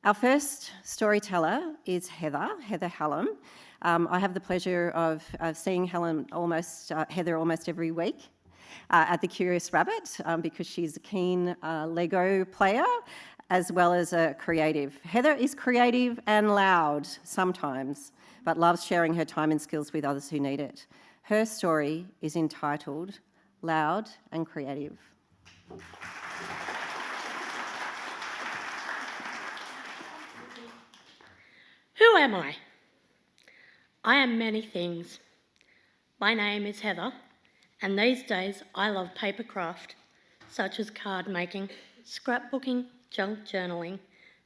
Our first storyteller is Heather Hallam. I have the pleasure of seeing Heather almost every week at the Curious Rabbit because she's a keen Lego player as well as a creative. Heather is creative and loud sometimes, but loves sharing her time and skills with others who need it. Her story is entitled Loud and Creative. Who am I? I am many things. My name is Heather, and these days I love papercraft, such as card making, scrapbooking, junk journaling,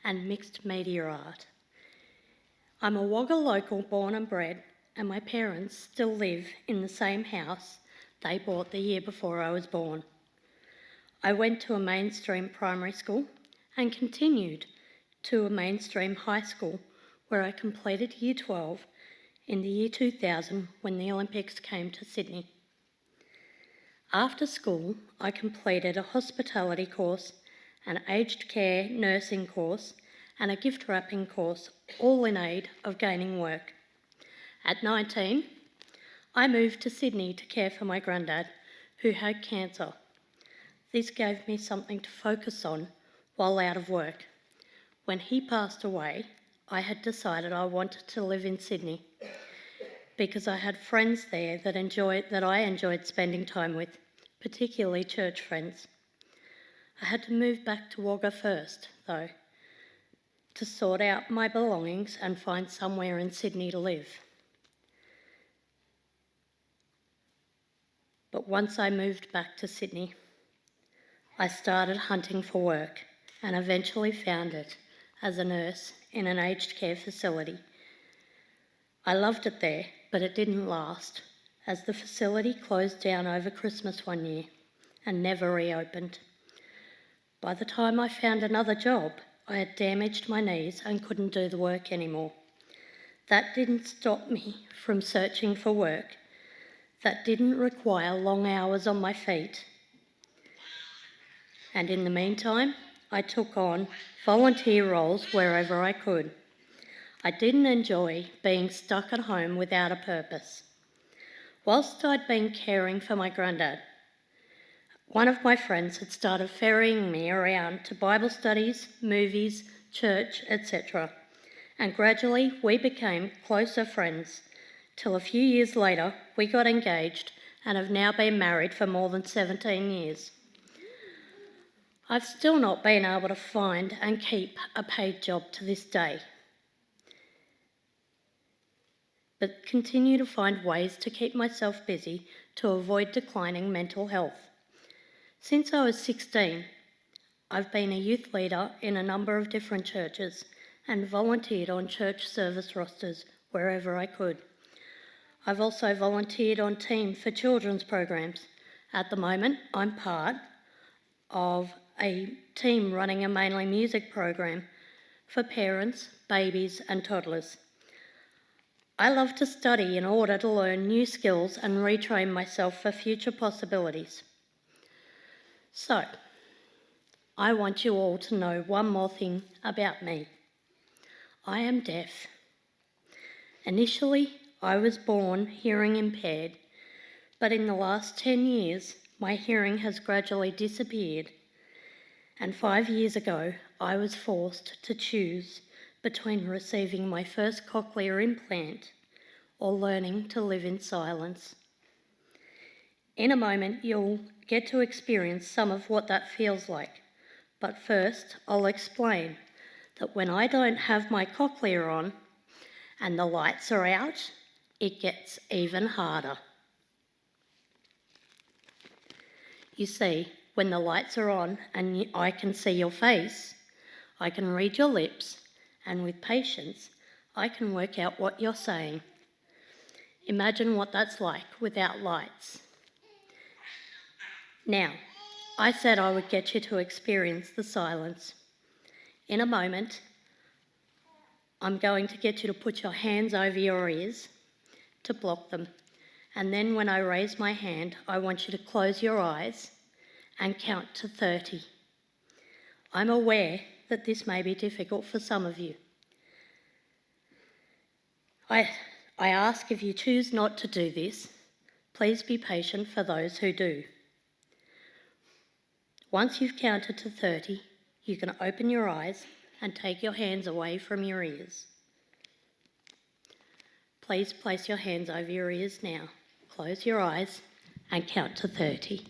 and mixed media art. I'm a Wagga local born and bred, and my parents still live in the same house they bought the year before I was born. I went to a mainstream primary school and continued to a mainstream high school where I completed Year 12 in the year 2000 when the Olympics came to Sydney. After school, I completed a hospitality course, an aged care nursing course, and a gift wrapping course, all in aid of gaining work. At 19, I moved to Sydney to care for my granddad, who had cancer. This gave me something to focus on while out of work. When he passed away, I had decided I wanted to live in Sydney because I had friends there that I enjoyed spending time with, particularly church friends. I had to move back to Wagga first, though, to sort out my belongings and find somewhere in Sydney to live. But once I moved back to Sydney, I started hunting for work and eventually found it as a nurse in an aged care facility. I loved it there, but it didn't last, as the facility closed down over Christmas one year and never reopened. By the time I found another job, I had damaged my knees and couldn't do the work anymore. That didn't stop me from searching for work that didn't require long hours on my feet. And in the meantime, I took on volunteer roles wherever I could. I didn't enjoy being stuck at home without a purpose. Whilst I'd been caring for my granddad, one of my friends had started ferrying me around to Bible studies, movies, church, etc. And gradually we became closer friends, till a few years later we got engaged and have now been married for more than 17 years. I've still not been able to find and keep a paid job to this day, but continue to find ways to keep myself busy to avoid declining mental health. Since I was 16, I've been a youth leader in a number of different churches and volunteered on church service rosters wherever I could. I've also volunteered on team for children's programs. At the moment, I'm part of a team running a mainly music program for parents, babies and toddlers. I love to study in order to learn new skills and retrain myself for future possibilities. So, I want you all to know one more thing about me. I am deaf. Initially, I was born hearing impaired, but in the last 10 years, my hearing has gradually disappeared. And 5 years ago, I was forced to choose between receiving my first cochlear implant or learning to live in silence. In a moment, you'll get to experience some of what that feels like. But first, I'll explain that when I don't have my cochlear on and the lights are out, it gets even harder. You see, when the lights are on and I can see your face, I can read your lips, and with patience, I can work out what you're saying. Imagine what that's like without lights. Now, I said I would get you to experience the silence. In a moment, I'm going to get you to put your hands over your ears to block them. And then when I raise my hand, I want you to close your eyes and count to 30. I'm aware that this may be difficult for some of you. I ask if you choose not to do this, please be patient for those who do. Once you've counted to 30, you can open your eyes and take your hands away from your ears. Please place your hands over your ears now. Close your eyes and count to 30.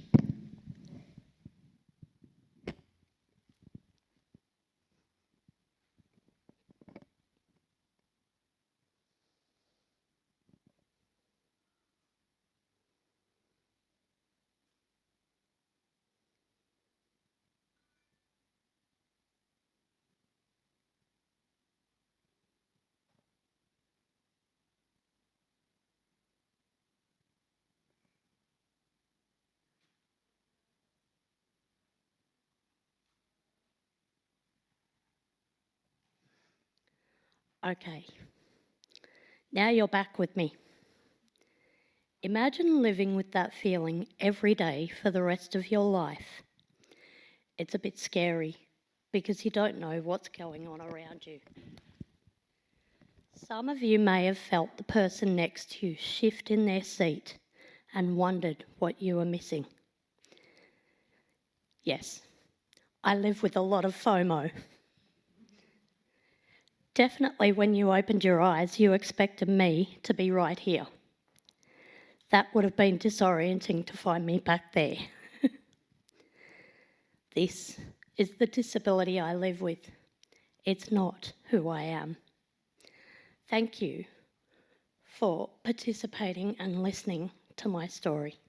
Okay, now you're back with me. Imagine living with that feeling every day for the rest of your life. It's a bit scary because you don't know what's going on around you. Some of you may have felt the person next to you shift in their seat and wondered what you were missing. Yes, I live with a lot of FOMO. Definitely when you opened your eyes, you expected me to be right here. That would have been disorienting to find me back there. This is the disability I live with. It's not who I am. Thank you for participating and listening to my story.